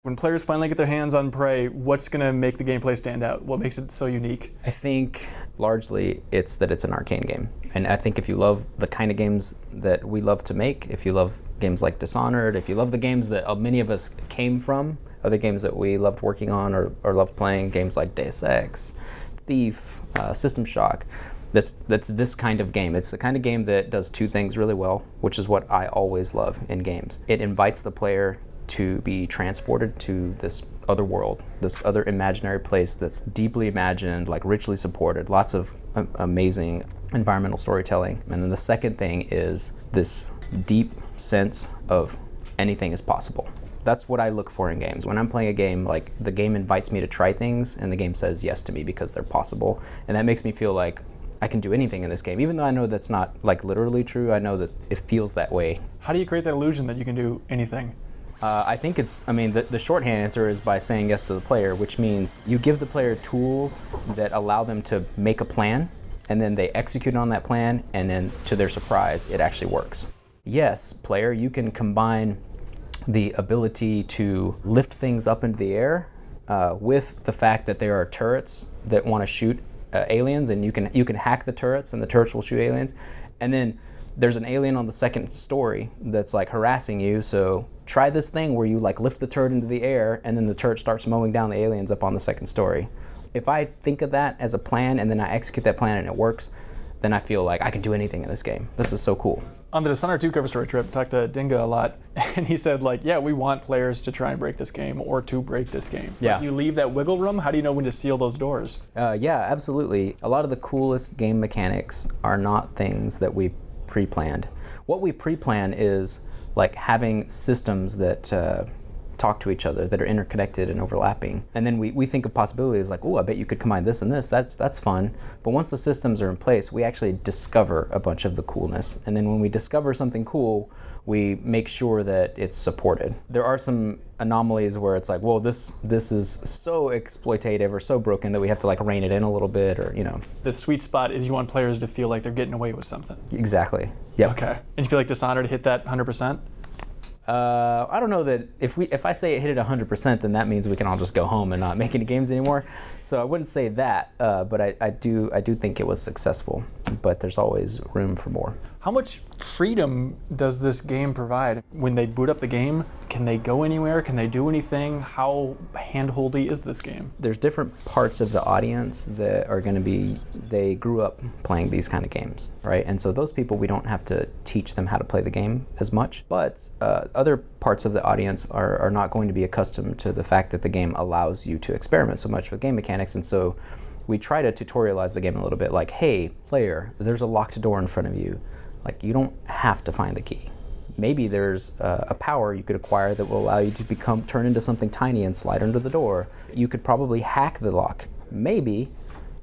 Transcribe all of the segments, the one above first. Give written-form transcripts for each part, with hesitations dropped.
When players finally get their hands on Prey, what's going to make the gameplay stand out? What makes it so unique? I think largely it's that it's an Arkane game. And I think if you love the kind of games that we love to make, if you love games like Dishonored, if you love the games that many of us came from, other games that we loved working on or loved playing, games like Deus Ex, Thief, System Shock, that's this kind of game. It's the kind of game that does two things really well, which is what I always love in games. It invites the player to be transported to this other world, this other imaginary place that's deeply imagined, like richly supported, lots of amazing environmental storytelling. And then the second thing is this deep sense of anything is possible. That's what I look for in games. When I'm playing a game, like the game invites me to try things and the game says yes to me because they're possible. And that makes me feel like I can do anything in this game. Even though I know that's not like literally true, I know that it feels that way. How do you create that illusion that you can do anything? I think the shorthand answer is by saying yes to the player, which means you give the player tools that allow them to make a plan, and then they execute on that plan, and then to their surprise, it actually works. Yes, player, you can combine the ability to lift things up into the air with the fact that there are turrets that want to shoot aliens, and you can hack the turrets, and the turrets will shoot aliens, and then there's an alien on the second story that's like harassing you, so try this thing where you like lift the turret into the air and then the turret starts mowing down the aliens up on the second story. If I think of that as a plan and then I execute that plan and it works, then I feel like I can do anything in this game. This is so cool. On the Dishonored 2 cover story trip, I talked to Dinga a lot, and he said, like, yeah, we want players to try and break this game or to break this game. Yeah. But do you leave that wiggle room? How do you know when to seal those doors? Yeah, absolutely. A lot of the coolest game mechanics are not things that we pre-planned. What we pre-plan is like having systems that talk to each other, that are interconnected and overlapping. And then we think of possibilities like, oh, I bet you could combine this and this. That's fun. But once the systems are in place, we actually discover a bunch of the coolness. And then when we discover something cool, we make sure that it's supported. There are some anomalies where it's like, well, this is so exploitative or so broken that we have to like rein it in a little bit, or The sweet spot is you want players to feel like they're getting away with something. Exactly. Yep. Okay. And you feel like Dishonored hit that 100%? I don't know that if I say it hit it 100%, then that means we can all just go home and not make any games anymore. So I wouldn't say that, but I do think it was successful. But there's always room for more. How much freedom does this game provide? When they boot up the game, can they go anywhere? Can they do anything? How hand-holdy is this game? There's different parts of the audience that are going to be, they grew up playing these kind of games, right? And so those people, we don't have to teach them how to play the game as much. But other parts of the audience are not going to be accustomed to the fact that the game allows you to experiment so much with game mechanics. And so we try to tutorialize the game a little bit, like, hey, player, there's a locked door in front of you. Like, you don't have to find the key. Maybe there's a power you could acquire that will allow you to turn into something tiny and slide under the door. You could probably hack the lock. Maybe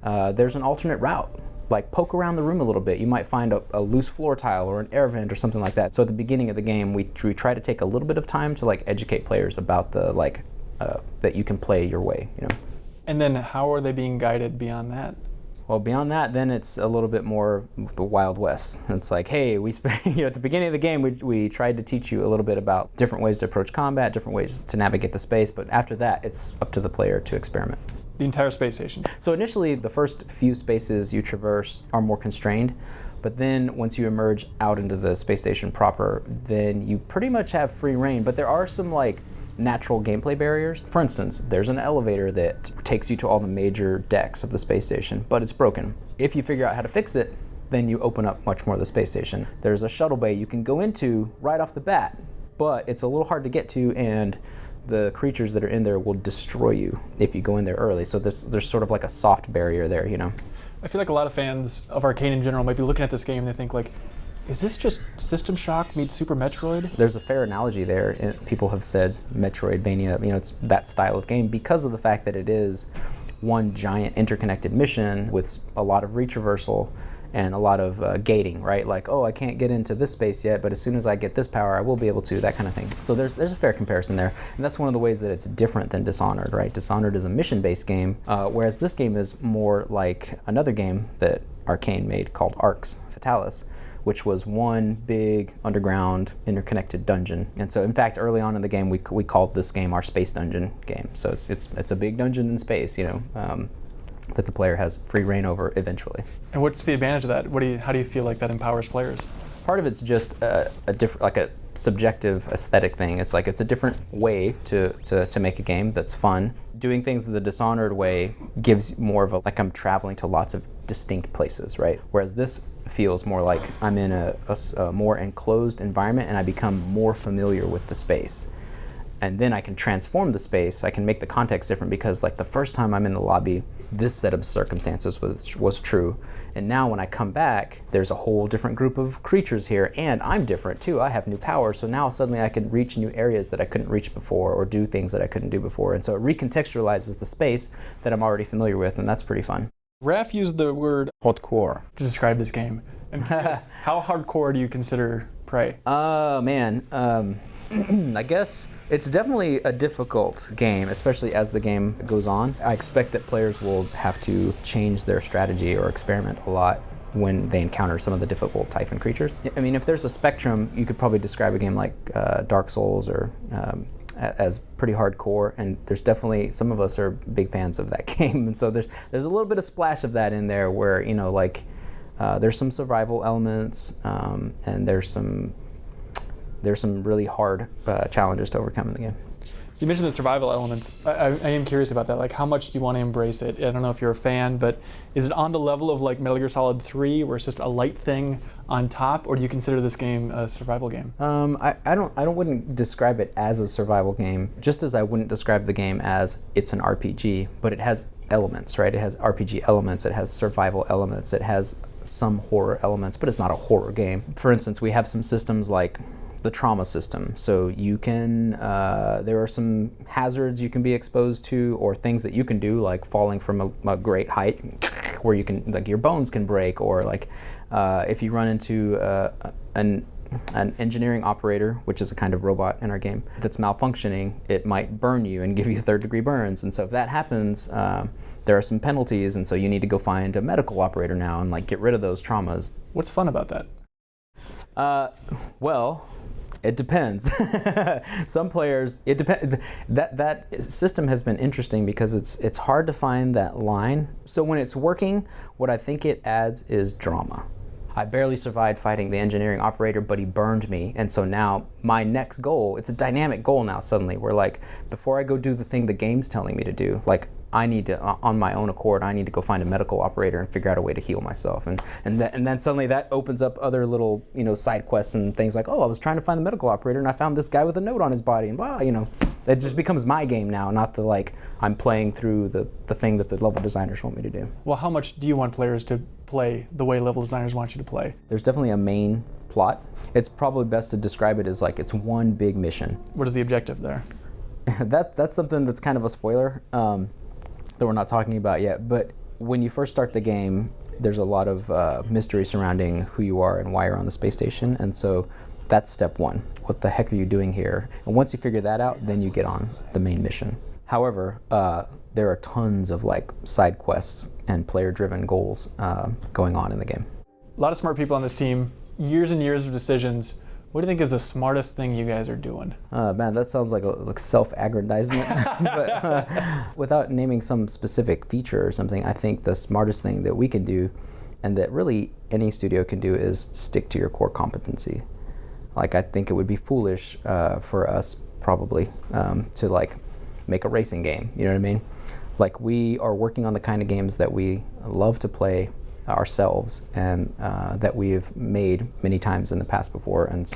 there's an alternate route. Like, poke around the room a little bit. You might find a loose floor tile or an air vent or something like that. So at the beginning of the game, we try to take a little bit of time to like educate players about the that you can play your way. And then how are they being guided beyond that? Well, beyond that, then it's a little bit more the Wild West. It's like, hey, at the beginning of the game, we tried to teach you a little bit about different ways to approach combat, different ways to navigate the space, but after that, it's up to the player to experiment. The entire space station. So initially, the first few spaces you traverse are more constrained, but then once you emerge out into the space station proper, then you pretty much have free reign, but there are some like natural gameplay barriers. For instance, there's an elevator that takes you to all the major decks of the space station, but it's broken. If you figure out how to fix it, then you open up much more of the space station. There's a shuttle bay you can go into right off the bat, but it's a little hard to get to, and the creatures that are in there will destroy you if you go in there early. So there's sort of like a soft barrier there, I feel like a lot of fans of Arkane in general might be looking at this game and they think like, is this just System Shock meets Super Metroid? There's a fair analogy there. People have said Metroidvania, it's that style of game because of the fact that it is one giant interconnected mission with a lot of retraversal and a lot of gating, right? Like, oh, I can't get into this space yet, but as soon as I get this power, I will be able to, that kind of thing. So there's a fair comparison there. And that's one of the ways that it's different than Dishonored, right? Dishonored is a mission-based game, whereas this game is more like another game that Arkane made called Arx Fatalis, which was one big underground interconnected dungeon. And so in fact, early on in the game, we called this game our space dungeon game. So it's a big dungeon in space, that the player has free reign over eventually. And what's the advantage of that? How do you feel like that empowers players? Part of it's just a different, like a subjective aesthetic thing. It's like it's a different way to make a game that's fun. Doing things the Dishonored way gives more of like I'm traveling to lots of distinct places, right? Whereas this feels more like I'm in a more enclosed environment and I become more familiar with the space. And then I can transform the space. I can make the context different because like the first time I'm in the lobby, this set of circumstances was true. And now when I come back, there's a whole different group of creatures here and I'm different too. I have new powers. So now suddenly I can reach new areas that I couldn't reach before or do things that I couldn't do before. And so it recontextualizes the space that I'm already familiar with, and that's pretty fun. Raph used the word hardcore to describe this game. And how hardcore do you consider Prey? I guess it's definitely a difficult game, especially as the game goes on. I expect that players will have to change their strategy or experiment a lot when they encounter some of the difficult Typhon creatures. I mean, if there's a spectrum, you could probably describe a game like Dark Souls or as pretty hardcore, and there's definitely, some of us are big fans of that game, and so there's a little bit of splash of that in there where, there's some survival elements, and there's some really hard challenges to overcome in the game. So you mentioned the survival elements. I am curious about that. Like, how much do you want to embrace it? I don't know if you're a fan, but is it on the level of like Metal Gear Solid 3, where it's just a light thing on top, or do you consider this game a survival game? I wouldn't describe it as a survival game, just as I wouldn't describe the game as it's an RPG, but it has elements, right? It has RPG elements, it has survival elements, it has some horror elements, but it's not a horror game. For instance, we have some systems like the trauma system. So you can, there are some hazards you can be exposed to, or things that you can do, like falling from a great height, where you can, like your bones can break, or like if you run into an engineering operator, which is a kind of robot in our game, that's malfunctioning, it might burn you and give you third-degree burns. And so if that happens, there are some penalties, and so you need to go find a medical operator now and like get rid of those traumas. What's fun about that? Well, it depends. Some players, it depends. That system has been interesting because it's hard to find that line. So when it's working, what I think it adds is drama. I barely survived fighting the engineering operator, but he burned me. And so now my next goal, it's a dynamic goal now suddenly, where like, before I go do the thing the game's telling me to do, like I need to, on my own accord, I need to go find a medical operator and figure out a way to heal myself. And then suddenly that opens up other little, side quests and things like, oh, I was trying to find the medical operator and I found this guy with a note on his body, and wow, it just becomes my game now, not the like, I'm playing through the thing that the level designers want me to do. Well, how much do you want players to play the way level designers want you to play? There's definitely a main plot. It's probably best to describe it as like, it's one big mission. What is the objective there? That's something that's kind of a spoiler. That we're not talking about yet, but when you first start the game, there's a lot of mystery surrounding who you are and why you're on the space station, and so that's step one. What the heck are you doing here? And once you figure that out, then you get on the main mission. However, there are tons of like side quests and player-driven goals going on in the game. A lot of smart people on this team, years and years of decisions. What do you think is the smartest thing you guys are doing? Man, that sounds like self-aggrandizement. But without naming some specific feature or something, I think the smartest thing that we can do, and that really any studio can do, is stick to your core competency. Like, I think it would be foolish for us probably to like make a racing game. You know what I mean? Like, we are working on the kind of games that we love to play ourselves, and that we've made many times in the past before, and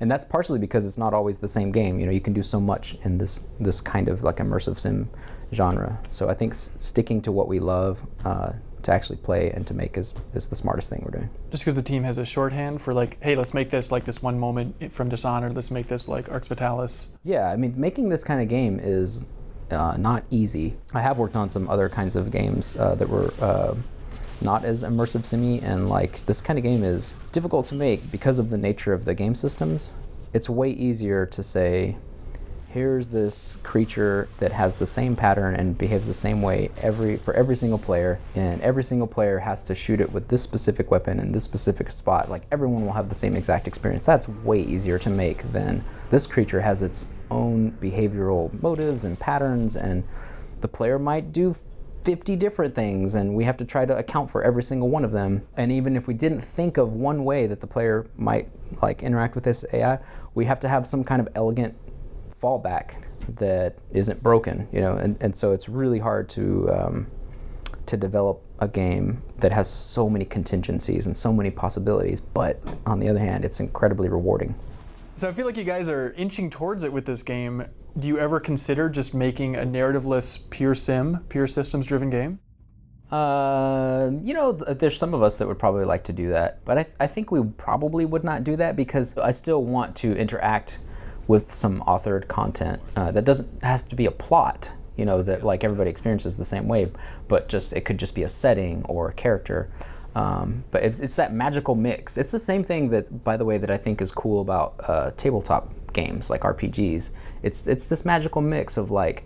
that's partially because it's not always the same game. You can do so much in this kind of like immersive sim genre. So I think sticking to what we love to actually play and to make is the smartest thing we're doing. Just because the team has a shorthand for like, hey, let's make this like this one moment from Dishonored, let's make this like Arx Fatalis. Yeah, I mean, making this kind of game is not easy. I have worked on some other kinds of games that were not as immersive simmy, and like this kind of game is difficult to make because of the nature of the game systems. It's way easier to say, here's this creature that has the same pattern and behaves the same way for every single player, and every single player has to shoot it with this specific weapon in this specific spot. Like, everyone will have the same exact experience. That's way easier to make than this creature has its own behavioral motives and patterns, and the player might do 50 different things, and we have to try to account for every single one of them. And even if we didn't think of one way that the player might like interact with this AI, we have to have some kind of elegant fallback that isn't broken, you know. And so it's really hard to develop a game that has so many contingencies and so many possibilities. But on the other hand, it's incredibly rewarding. So I feel like you guys are inching towards it with this game. Do you ever consider just making a narrative-less pure systems-driven game? You know, there's some of us that would probably like to do that, but I think we probably would not do that because I still want to interact with some authored content that doesn't have to be a plot, you know, that like everybody experiences the same way, but just it could just be a setting or a character. But it's that magical mix. It's the same thing that, by the way, that I think is cool about tabletop games like RPGs. It's this magical mix of like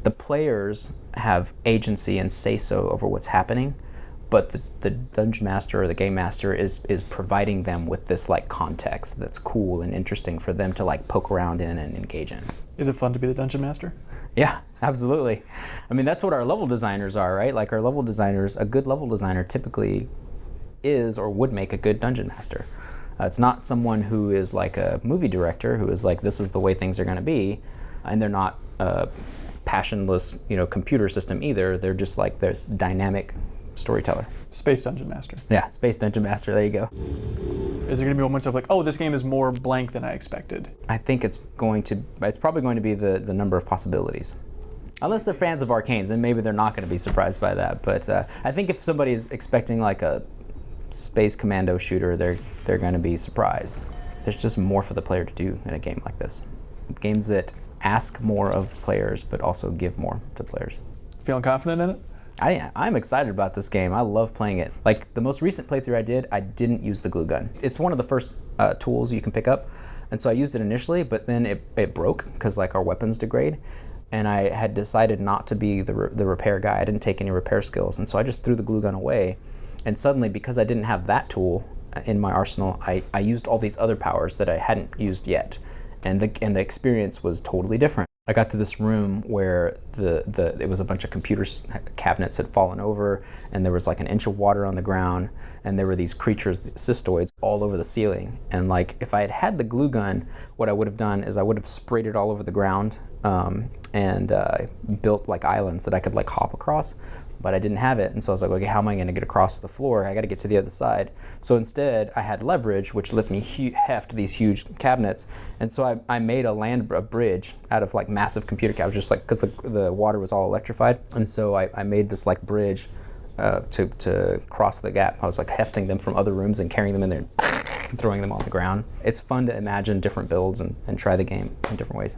the players have agency and say-so over what's happening, but the dungeon master or the game master is providing them with this like context that's cool and interesting for them to like poke around in and engage in. Is it fun to be the dungeon master? Yeah, absolutely. I mean, that's what our level designers are, right? Like our level designers, a good level designer typically is or would make a good dungeon master. It's not someone who is like a movie director who is like, this is the way things are going to be, and they're not a passionless, you know, computer system either. They're just like this dynamic storyteller. Space dungeon master. Yeah, space dungeon master. There you go. Is there going to be moments of like, oh, this game is more blank than I expected? I think it's probably going to be the number of possibilities. Unless they're fans of Arkane's, then maybe they're not going to be surprised by that. But I think if somebody's expecting like a space commando shooter, they're going to be surprised. There's just more for the player to do in a game like this. Games that ask more of players, but also give more to players. Feeling confident in it? I'm excited about this game. I love playing it. Like the most recent playthrough I didn't use the glue gun. It's one of the first tools you can pick up, and so I used it initially, but then it broke because like our weapons degrade, and I had decided not to be the repair guy. I didn't take any repair skills, and so I just threw the glue gun away. And suddenly, because I didn't have that tool in my arsenal, I used all these other powers that I hadn't used yet, and the experience was totally different. I got to this room where it was a bunch of computer cabinets had fallen over, and there was like an inch of water on the ground, and there were these creatures, cystoids, all over the ceiling. And like if I had had the glue gun, what I would have done is I would have sprayed it all over the ground and built like islands that I could like hop across. But I didn't have it, and so I was like, okay, how am I going to get across the floor? I got to get to the other side. So instead, I had leverage, which lets me heft these huge cabinets, and so I made a bridge out of like massive computer cabinets, just like because the water was all electrified, and so I made this like bridge to cross the gap. I was like hefting them from other rooms and carrying them in there and throwing them on the ground. It's fun to imagine different builds and try the game in different ways.